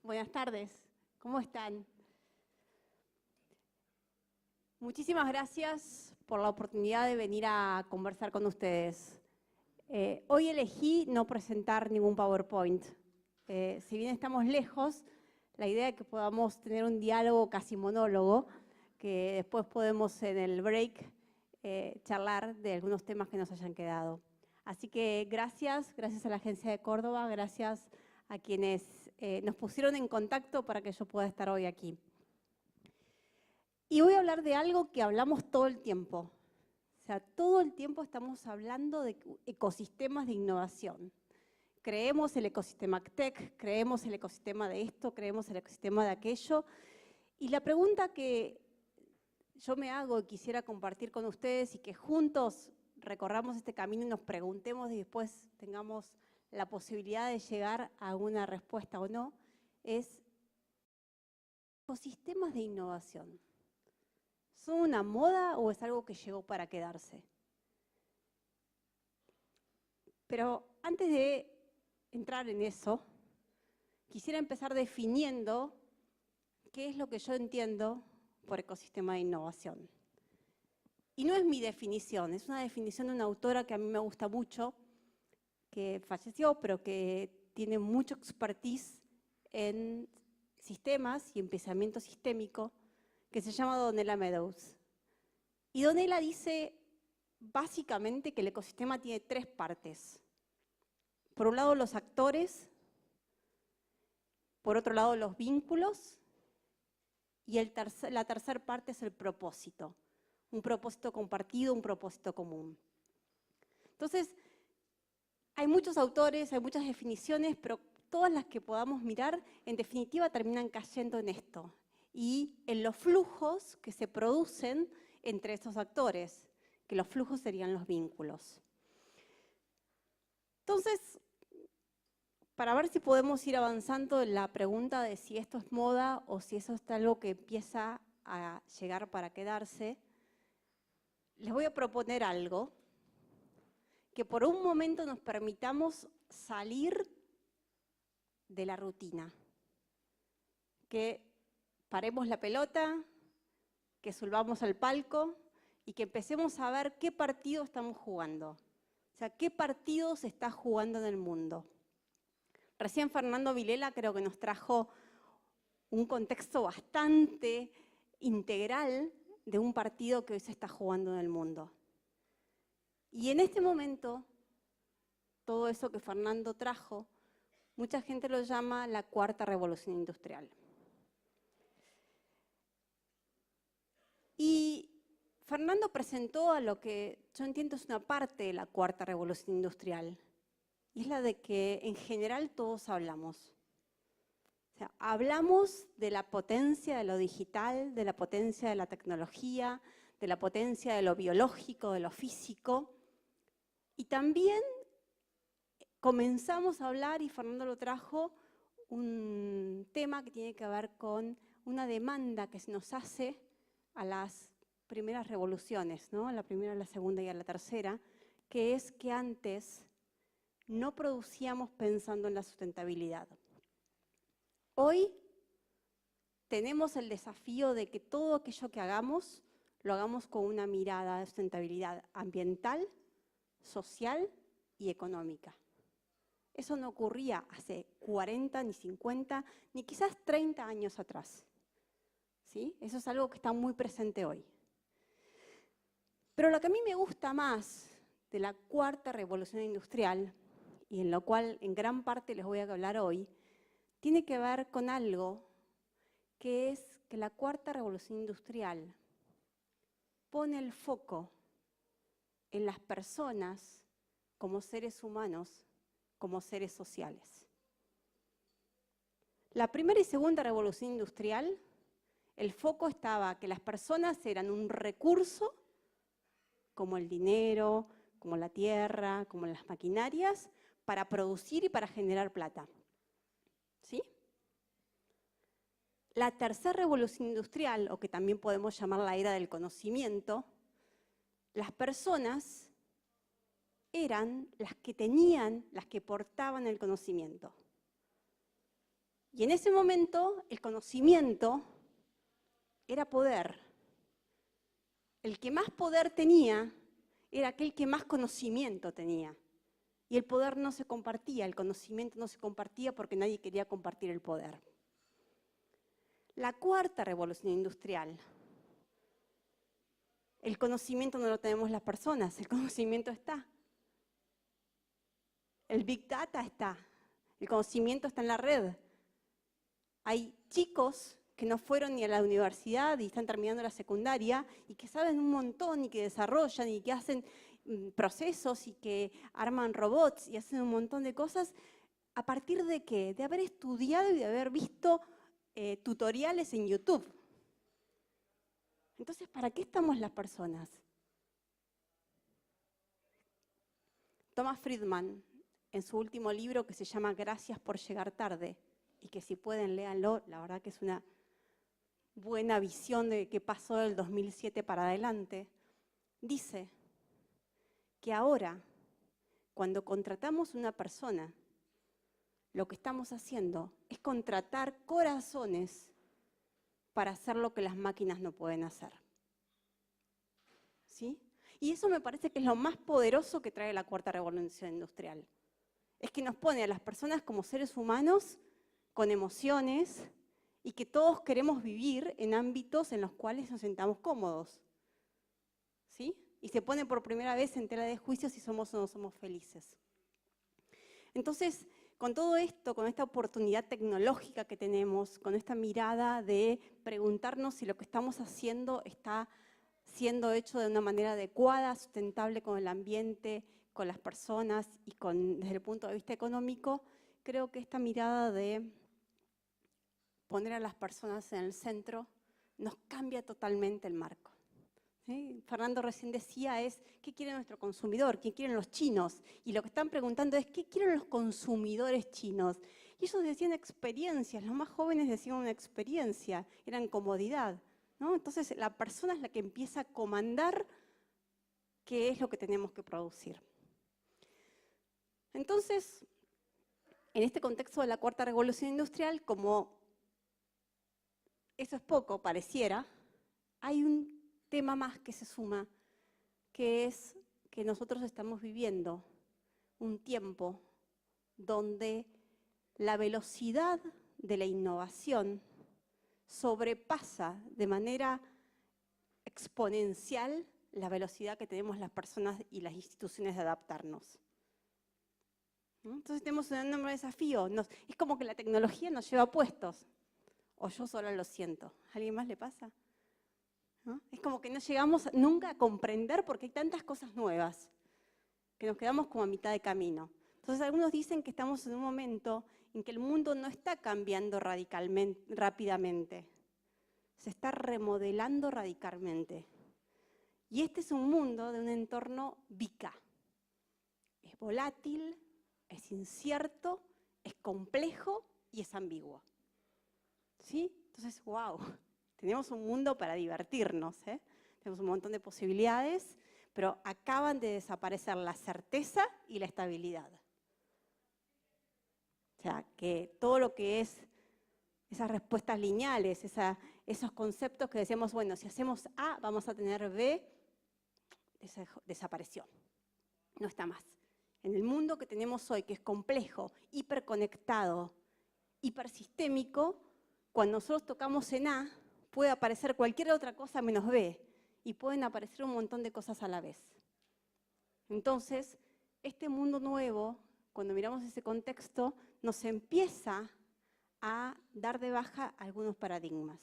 Buenas tardes, ¿cómo están? Muchísimas gracias por la oportunidad de venir a conversar con ustedes. Hoy elegí no presentar ningún PowerPoint. Si bien estamos lejos, la idea es que podamos tener un diálogo casi monólogo, que después podemos en el break charlar de algunos temas que nos hayan quedado. Así que gracias a la Agencia de Córdoba, gracias a quienes nos pusieron en contacto para que yo pueda estar hoy aquí. Y voy a hablar de algo que hablamos todo el tiempo. O sea, todo el tiempo estamos hablando de ecosistemas de innovación. Creemos el ecosistema AgTech, creemos el ecosistema de esto, creemos el ecosistema de aquello. Y la pregunta que yo me hago y quisiera compartir con ustedes y que juntos recorramos este camino y nos preguntemos y después tengamos la posibilidad de llegar a una respuesta o no, es ecosistemas de innovación. ¿Son una moda o es algo que llegó para quedarse? Pero antes de entrar en eso, quisiera empezar definiendo qué es lo que yo entiendo por ecosistema de innovación. Y no es mi definición, es una definición de una autora que a mí me gusta mucho, que falleció, pero que tiene mucho expertise en sistemas y en pensamiento sistémico, que se llama Donella Meadows. Y Donella dice básicamente que el ecosistema tiene tres partes. Por un lado los actores, por otro lado los vínculos, y la tercera parte es el propósito. Un propósito compartido, un propósito común. Entonces, hay muchos autores, hay muchas definiciones, pero todas las que podamos mirar, en definitiva, terminan cayendo en esto. Y en los flujos que se producen entre esos actores, que los flujos serían los vínculos. Entonces, para ver si podemos ir avanzando en la pregunta de si esto es moda o si eso es algo que empieza a llegar para quedarse, les voy a proponer algo que por un momento nos permitamos salir de la rutina, que paremos la pelota, que subamos al palco y que empecemos a ver qué partido estamos jugando. O sea, qué partido se está jugando en el mundo. Recién Fernando Vilela creo que nos trajo un contexto bastante integral de un partido que hoy se está jugando en el mundo. Y en este momento, todo eso que Fernando trajo, mucha gente lo llama la cuarta revolución industrial. Y Fernando presentó a lo que yo entiendo es una parte de la cuarta revolución industrial, y es la de que en general todos hablamos. O sea, hablamos de la potencia de lo digital, de la potencia de la tecnología, de la potencia de lo biológico, de lo físico, y también comenzamos a hablar, y Fernando lo trajo, un tema que tiene que ver con una demanda que se nos hace a las primeras revoluciones, ¿no? A la primera, a la segunda y a la tercera, que es que antes no producíamos pensando en la sustentabilidad. Hoy tenemos el desafío de que todo aquello que hagamos, lo hagamos con una mirada de sustentabilidad ambiental, social y económica. Eso no ocurría hace 40, ni 50, ni quizás 30 años atrás. ¿Sí? Eso es algo que está muy presente hoy. Pero lo que a mí me gusta más de la cuarta revolución industrial, y en lo cual en gran parte les voy a hablar hoy, tiene que ver con algo que es que la cuarta revolución industrial pone el foco en las personas como seres humanos, como seres sociales. La primera y segunda revolución industrial, el foco estaba que las personas eran un recurso, como el dinero, como la tierra, como las maquinarias, para producir y para generar plata. ¿Sí? La tercera revolución industrial, o que también podemos llamar la era del conocimiento, las personas eran las que tenían, las que portaban el conocimiento. Y en ese momento el conocimiento era poder. El que más poder tenía era aquel que más conocimiento tenía. Y el poder no se compartía, el conocimiento no se compartía porque nadie quería compartir el poder. La cuarta revolución industrial. El conocimiento no lo tenemos las personas, el conocimiento está. El Big Data está, el conocimiento está en la red. Hay chicos que no fueron ni a la universidad y están terminando la secundaria y que saben un montón y que desarrollan y que hacen procesos y que arman robots y hacen un montón de cosas. ¿A partir de qué? De haber estudiado y de haber visto tutoriales en YouTube. Entonces, ¿para qué estamos las personas? Thomas Friedman, en su último libro que se llama Gracias por llegar tarde, y que si pueden léanlo, la verdad que es una buena visión de qué pasó del 2007 para adelante, dice que ahora, cuando contratamos una persona, lo que estamos haciendo es contratar corazones para hacer lo que las máquinas no pueden hacer. ¿Sí? Y eso me parece que es lo más poderoso que trae la cuarta revolución industrial. Es que nos pone a las personas como seres humanos con emociones y que todos queremos vivir en ámbitos en los cuales nos sentamos cómodos. ¿Sí? Y se pone por primera vez en tela de juicio si somos o no somos felices. Entonces, con todo esto, con esta oportunidad tecnológica que tenemos, con esta mirada de preguntarnos si lo que estamos haciendo está siendo hecho de una manera adecuada, sustentable con el ambiente, con las personas y desde el punto de vista económico, creo que esta mirada de poner a las personas en el centro nos cambia totalmente el marco. ¿Sí? Fernando recién decía ¿qué quiere nuestro consumidor? ¿Qué quieren los chinos? Y lo que están preguntando es ¿qué quieren los consumidores chinos? Y ellos decían experiencias, los más jóvenes decían una experiencia, eran comodidad, ¿no? Entonces la persona es la que empieza a comandar qué es lo que tenemos que producir. Entonces, en este contexto de la cuarta revolución industrial, como eso es poco, pareciera, hay un tema más que se suma, que es que nosotros estamos viviendo un tiempo donde la velocidad de la innovación sobrepasa de manera exponencial la velocidad que tenemos las personas y las instituciones de adaptarnos. ¿No? Entonces tenemos un enorme desafío. Es como que la tecnología nos lleva puestos. O yo solo lo siento. ¿A alguien más le pasa? ¿No? Es como que no llegamos nunca a comprender porque hay tantas cosas nuevas que nos quedamos como a mitad de camino. Entonces algunos dicen que estamos en un momento en que el mundo no está cambiando rápidamente, se está remodelando radicalmente. Y este es un mundo de un entorno VICA. Es volátil, es incierto, es complejo y es ambiguo. ¿Sí? Entonces, wow. Tenemos un mundo para divertirnos, ¿eh? Tenemos un montón de posibilidades, pero acaban de desaparecer la certeza y la estabilidad. O sea, que todo lo que es esas respuestas lineales, esos conceptos que decíamos, bueno, si hacemos A, vamos a tener B, desapareció. No está más. En el mundo que tenemos hoy, que es complejo, hiperconectado, hipersistémico, cuando nosotros tocamos en A, puede aparecer cualquier otra cosa menos B, y pueden aparecer un montón de cosas a la vez. Entonces, este mundo nuevo, cuando miramos ese contexto, nos empieza a dar de baja algunos paradigmas.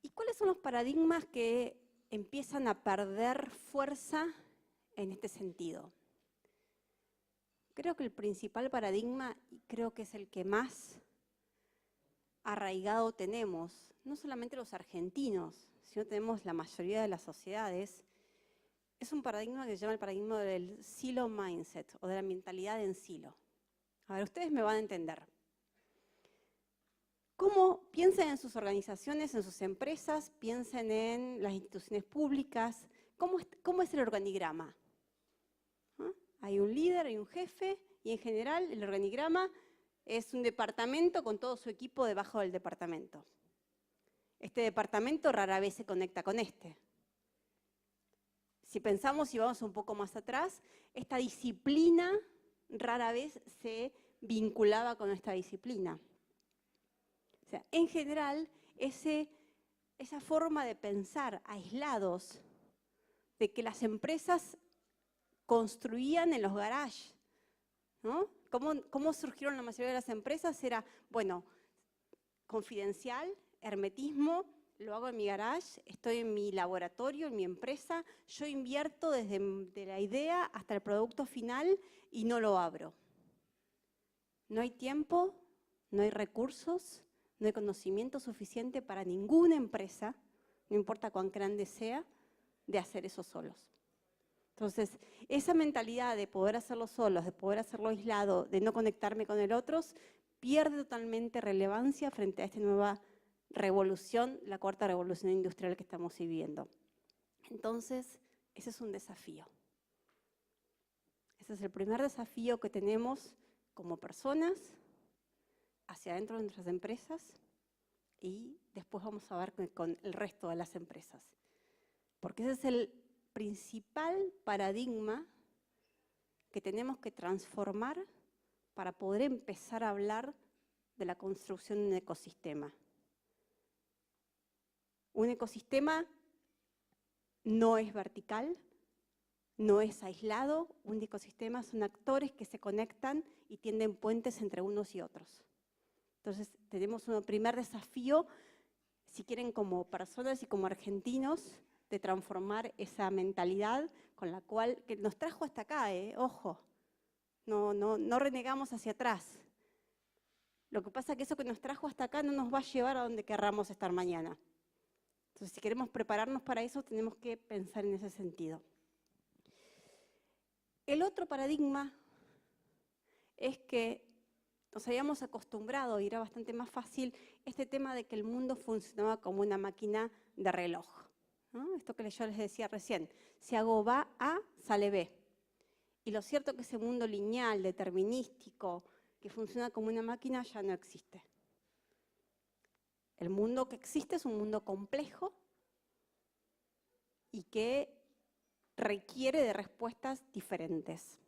¿Y cuáles son los paradigmas que empiezan a perder fuerza en este sentido? Creo que el principal paradigma, y creo que es el que más arraigado tenemos, no solamente los argentinos, sino tenemos la mayoría de las sociedades, es un paradigma que se llama el paradigma del silo mindset, o de la mentalidad en silo. A ver, ustedes me van a entender. ¿Cómo piensen en sus organizaciones, en sus empresas, piensen en las instituciones públicas? ¿Cómo es el organigrama? ¿Ah? Hay un líder, hay un jefe, y en general el organigrama es un departamento con todo su equipo debajo del departamento. Este departamento rara vez se conecta con este. Si pensamos y vamos un poco más atrás, esta disciplina rara vez se vinculaba con esta disciplina. O sea, en general, esa forma de pensar aislados, de que las empresas construían en los garages, ¿no? ¿Cómo surgieron la mayoría de las empresas? Era, bueno, confidencial, hermetismo, lo hago en mi garage, estoy en mi laboratorio, en mi empresa, yo invierto desde la idea hasta el producto final y no lo abro. No hay tiempo, no hay recursos, no hay conocimiento suficiente para ninguna empresa, no importa cuán grande sea, de hacer eso solos. Entonces, esa mentalidad de poder hacerlo solos, de poder hacerlo aislado, de no conectarme con el otro, pierde totalmente relevancia frente a esta nueva revolución, la cuarta revolución industrial que estamos viviendo. Entonces, ese es un desafío. Ese es el primer desafío que tenemos como personas hacia adentro de nuestras empresas y después vamos a ver con el resto de las empresas. Porque ese es el principal paradigma que tenemos que transformar para poder empezar a hablar de la construcción de un ecosistema. Un ecosistema no es vertical, no es aislado, un ecosistema son actores que se conectan y tienden puentes entre unos y otros. Entonces tenemos un primer desafío, si quieren como personas y como argentinos, de transformar esa mentalidad con la cual, que nos trajo hasta acá, ojo, no renegamos hacia atrás. Lo que pasa es que eso que nos trajo hasta acá no nos va a llevar a donde querramos estar mañana. Entonces, si queremos prepararnos para eso, tenemos que pensar en ese sentido. El otro paradigma es que nos habíamos acostumbrado, y era bastante más fácil, este tema de que el mundo funcionaba como una máquina de reloj, ¿no? Esto que yo les decía recién, si hago A, sale B. Y lo cierto es que ese mundo lineal, determinístico, que funciona como una máquina, ya no existe. El mundo que existe es un mundo complejo y que requiere de respuestas diferentes.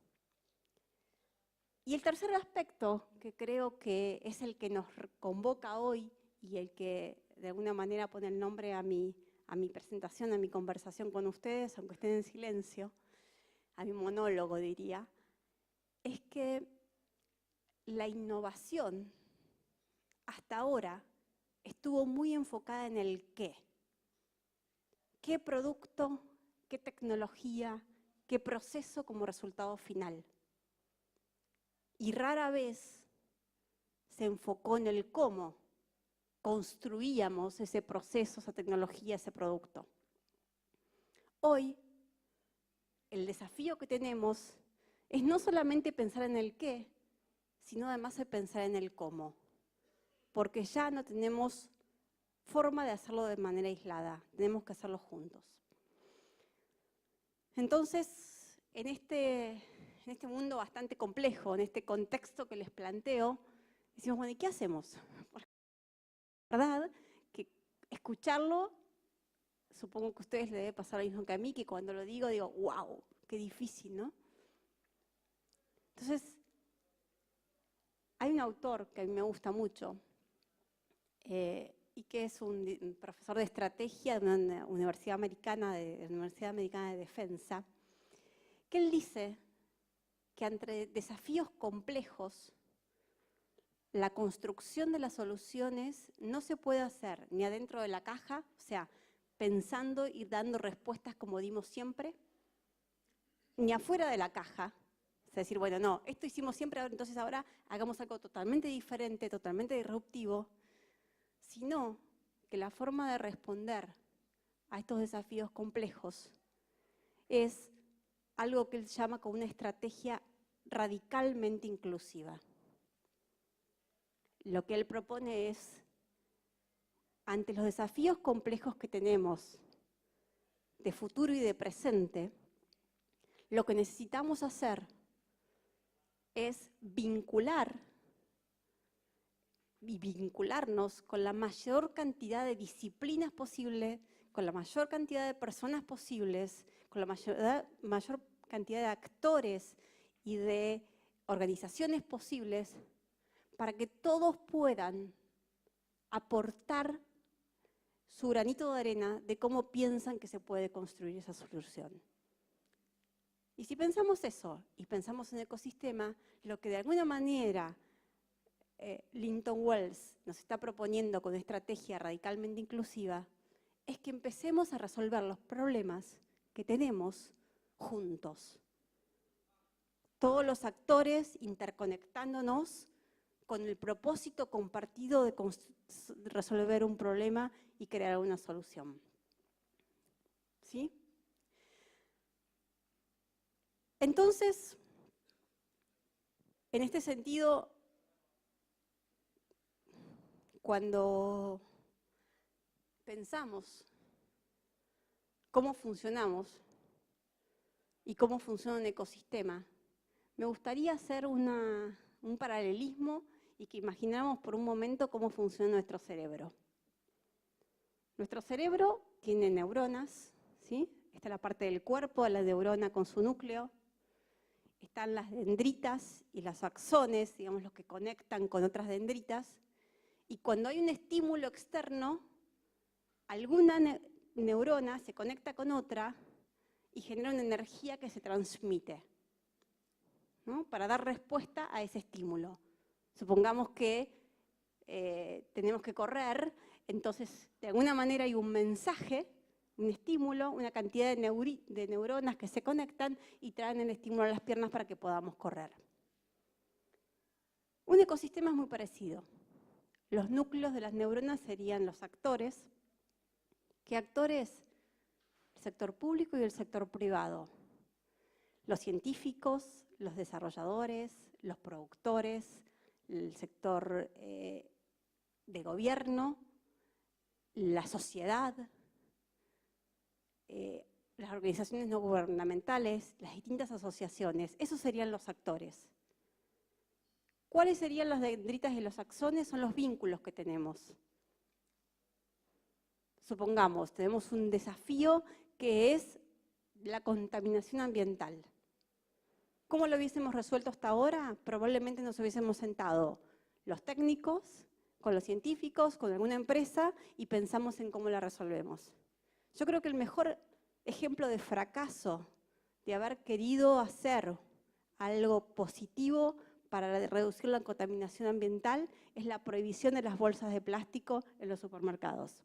Y el tercer aspecto, que creo que es el que nos convoca hoy y el que de alguna manera pone el nombre a mi presentación, a mi conversación con ustedes, aunque estén en silencio, a mi monólogo diría, es que la innovación hasta ahora estuvo muy enfocada en el qué. ¿Qué producto, qué tecnología, qué proceso como resultado final? Y rara vez se enfocó en el cómo construíamos ese proceso, esa tecnología, ese producto. Hoy, el desafío que tenemos es no solamente pensar en el qué, sino además de pensar en el cómo. Porque ya no tenemos forma de hacerlo de manera aislada, tenemos que hacerlo juntos. Entonces, en este mundo bastante complejo, en este contexto que les planteo, decimos, bueno, ¿y qué hacemos? La verdad que escucharlo, supongo que a ustedes les debe pasar lo mismo que a mí, que cuando lo digo, wow, qué difícil, ¿no? Entonces, hay un autor que a mí me gusta mucho, y que es un profesor de estrategia de una Universidad Americana de Defensa, que él dice que entre desafíos complejos, la construcción de las soluciones no se puede hacer ni adentro de la caja, o sea, pensando y dando respuestas como dimos siempre, ni afuera de la caja, es decir, bueno, no, esto hicimos siempre, entonces ahora hagamos algo totalmente diferente, totalmente disruptivo, sino que la forma de responder a estos desafíos complejos es algo que él llama como una estrategia radicalmente inclusiva. Lo que él propone es, ante los desafíos complejos que tenemos de futuro y de presente, lo que necesitamos hacer es vincular y vincularnos con la mayor cantidad de disciplinas posible, con la mayor cantidad de personas posibles, con la mayor cantidad de actores y de organizaciones posibles, para que todos puedan aportar su granito de arena de cómo piensan que se puede construir esa solución. Y si pensamos eso, y pensamos en ecosistema, lo que de alguna manera Linton Wells nos está proponiendo con una estrategia radicalmente inclusiva, es que empecemos a resolver los problemas que tenemos juntos. Todos los actores interconectándonos con el propósito compartido de resolver un problema y crear una solución. ¿Sí? Entonces, en este sentido, cuando pensamos cómo funcionamos y cómo funciona un ecosistema, me gustaría hacer un paralelismo y que imagináramos por un momento cómo funciona nuestro cerebro. Nuestro cerebro tiene neuronas, ¿sí? Esta es la parte del cuerpo, la neurona con su núcleo. Están las dendritas y los axones, digamos, los que conectan con otras dendritas. Y cuando hay un estímulo externo, alguna neurona se conecta con otra y genera una energía que se transmite, ¿no? Para dar respuesta a ese estímulo. Supongamos que tenemos que correr, entonces de alguna manera hay un mensaje, un estímulo, una cantidad de neuronas que se conectan y traen el estímulo a las piernas para que podamos correr. Un ecosistema es muy parecido. Los núcleos de las neuronas serían los actores. ¿Qué actores? El sector público y el sector privado. Los científicos, los desarrolladores, los productores, el sector de gobierno, la sociedad, las organizaciones no gubernamentales, las distintas asociaciones. Esos serían los actores. ¿Cuáles serían las dendritas y los axones? Son los vínculos que tenemos. Supongamos, tenemos un desafío que es la contaminación ambiental. ¿Cómo lo hubiésemos resuelto hasta ahora? Probablemente nos hubiésemos sentado los técnicos, con los científicos, con alguna empresa y pensamos en cómo la resolvemos. Yo creo que el mejor ejemplo de fracaso, de haber querido hacer algo positivo para reducir la contaminación ambiental, es la prohibición de las bolsas de plástico en los supermercados.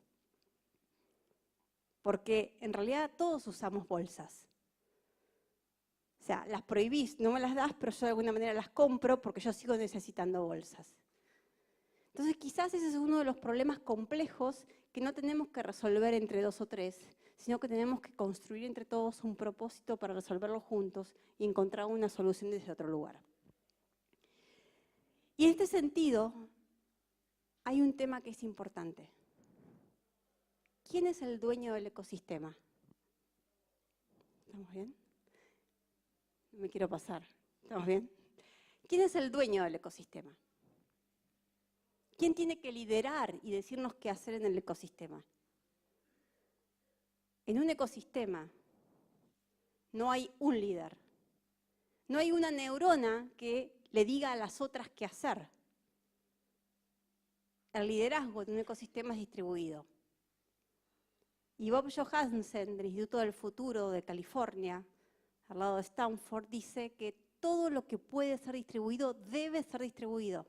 Porque en realidad todos usamos bolsas. O sea, las prohibís, no me las das, pero yo de alguna manera las compro porque yo sigo necesitando bolsas. Entonces quizás ese es uno de los problemas complejos que no tenemos que resolver entre dos o tres, sino que tenemos que construir entre todos un propósito para resolverlo juntos y encontrar una solución desde otro lugar. Y en este sentido, hay un tema que es importante. ¿Quién es el dueño del ecosistema? ¿Estamos bien? No me quiero pasar. ¿Estamos bien? ¿Quién es el dueño del ecosistema? ¿Quién tiene que liderar y decirnos qué hacer en el ecosistema? En un ecosistema no hay un líder. No hay una neurona que le diga a las otras qué hacer. El liderazgo de un ecosistema es distribuido. Y Bob Johansen, del Instituto del Futuro de California, al lado de Stanford, dice que todo lo que puede ser distribuido debe ser distribuido.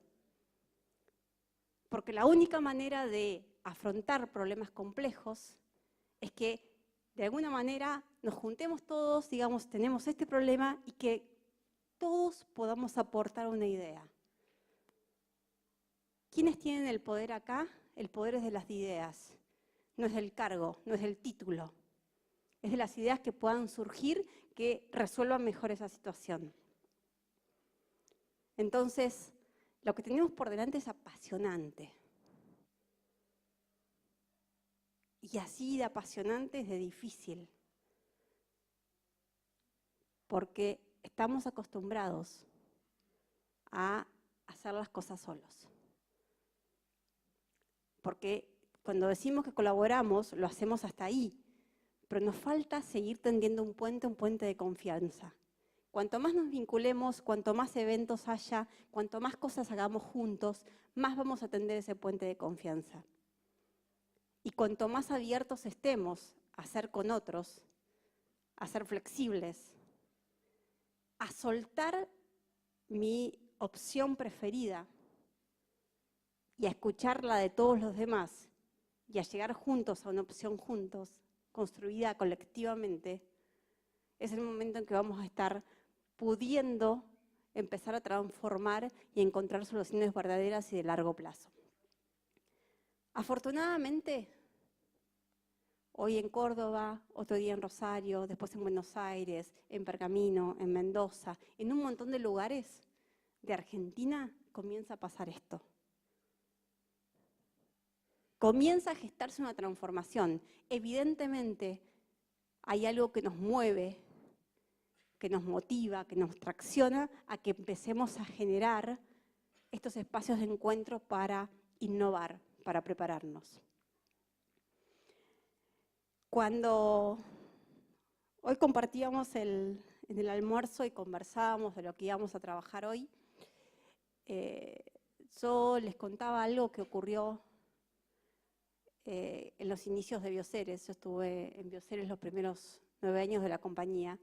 Porque la única manera de afrontar problemas complejos es que de alguna manera nos juntemos todos, digamos, tenemos este problema y que todos podamos aportar una idea. ¿Quiénes tienen el poder acá? El poder es de las ideas, no es del cargo, no es del título. Es de las ideas que puedan surgir que resuelvan mejor esa situación. Entonces, lo que tenemos por delante es apasionante. Y así de apasionante es de difícil. Porque estamos acostumbrados a hacer las cosas solos. porque cuando decimos que colaboramos, lo hacemos hasta ahí, pero nos falta seguir tendiendo un puente de confianza. Cuanto más nos vinculemos, cuanto más eventos haya, cuanto más cosas hagamos juntos, más vamos a tender ese puente de confianza. Y cuanto más abiertos estemos a ser con otros, a ser flexibles, a soltar mi opción preferida y a escuchar la de todos los demás y a llegar juntos a una opción juntos, construida colectivamente, es el momento en que vamos a estar pudiendo empezar a transformar y encontrar soluciones verdaderas y de largo plazo. Afortunadamente, hoy en Córdoba, otro día en Rosario, después en Buenos Aires, en Pergamino, en Mendoza, en un montón de lugares de Argentina comienza a pasar esto. Comienza a gestarse una transformación. Evidentemente, hay algo que nos mueve, que nos motiva, que nos tracciona a que empecemos a generar estos espacios de encuentro para innovar, para prepararnos. Cuando hoy compartíamos en el almuerzo y conversábamos de lo que íbamos a trabajar hoy, yo les contaba algo que ocurrió en los inicios de Bioceres. Yo estuve en Bioceres los primeros 9 años de la compañía.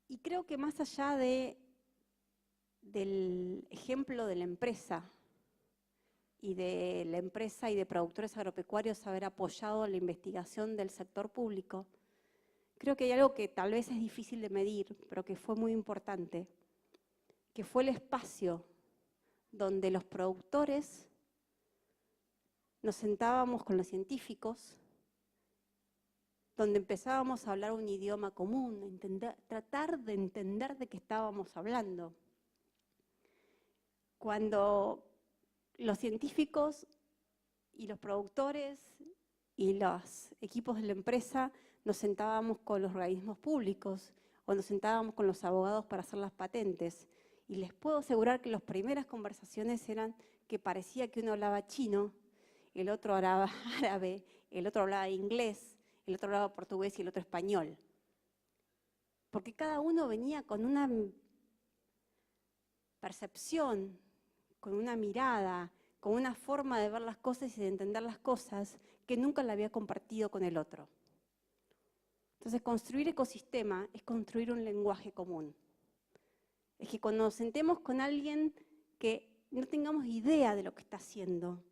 Y creo que más allá del ejemplo de la empresa y de productores agropecuarios haber apoyado la investigación del sector público, creo que hay algo que tal vez es difícil de medir, pero que fue muy importante, que fue el espacio donde los productores nos sentábamos con los científicos, donde empezábamos a hablar un idioma común, tratar de entender de qué estábamos hablando. Cuando los científicos y los productores y los equipos de la empresa nos sentábamos con los organismos públicos o nos sentábamos con los abogados para hacer las patentes. Y les puedo asegurar que las primeras conversaciones eran que parecía que uno hablaba chino, el otro hablaba árabe, el otro hablaba inglés, el otro hablaba portugués y el otro español. Porque cada uno venía con una percepción, con una mirada, con una forma de ver las cosas y de entender las cosas que nunca la había compartido con el otro. Entonces, construir ecosistema es construir un lenguaje común. Es que cuando nos sentemos con alguien que no tengamos idea de lo que está haciendo,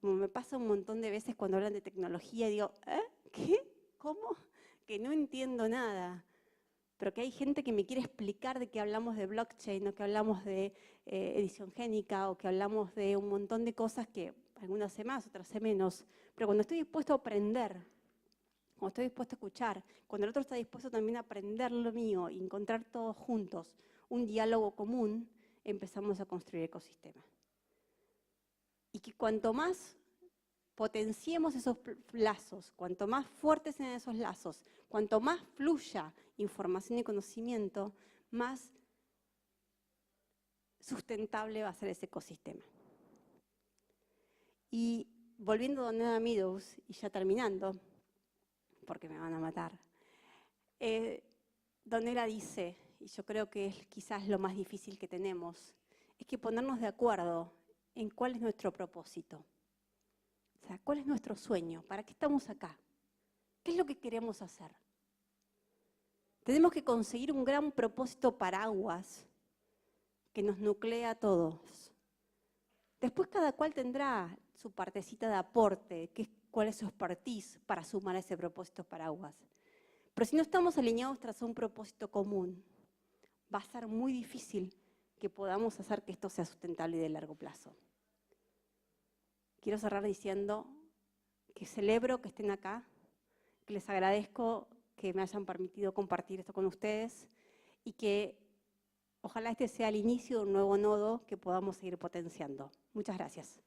como me pasa un montón de veces cuando hablan de tecnología, digo, ¿qué? ¿Cómo? Que no entiendo nada. Pero que hay gente que me quiere explicar de que hablamos de blockchain, o que hablamos de edición génica, o que hablamos de un montón de cosas que algunas sé más, otras sé menos. Pero cuando estoy dispuesto a aprender, cuando estoy dispuesto a escuchar, cuando el otro está dispuesto también a aprender lo mío y encontrar todos juntos un diálogo común, empezamos a construir ecosistemas. Y que cuanto más potenciemos esos lazos, cuanto más fuertes sean esos lazos, cuanto más fluya información y conocimiento, más sustentable va a ser ese ecosistema. Y volviendo a Donella Meadows, y ya terminando, porque me van a matar, Donella dice, y yo creo que es quizás lo más difícil que tenemos, es que ponernos de acuerdo en cuál es nuestro propósito. O sea, ¿cuál es nuestro sueño? ¿Para qué estamos acá? ¿Qué es lo que queremos hacer? Tenemos que conseguir un gran propósito paraguas que nos nuclea a todos. Después cada cual tendrá su partecita de aporte, cuál es su expertise para sumar a ese propósito paraguas. Pero si no estamos alineados tras un propósito común, va a ser muy difícil que podamos hacer que esto sea sustentable y de largo plazo. Quiero cerrar diciendo que celebro que estén acá, que les agradezco que me hayan permitido compartir esto con ustedes y que ojalá este sea el inicio de un nuevo nodo que podamos seguir potenciando. Muchas gracias.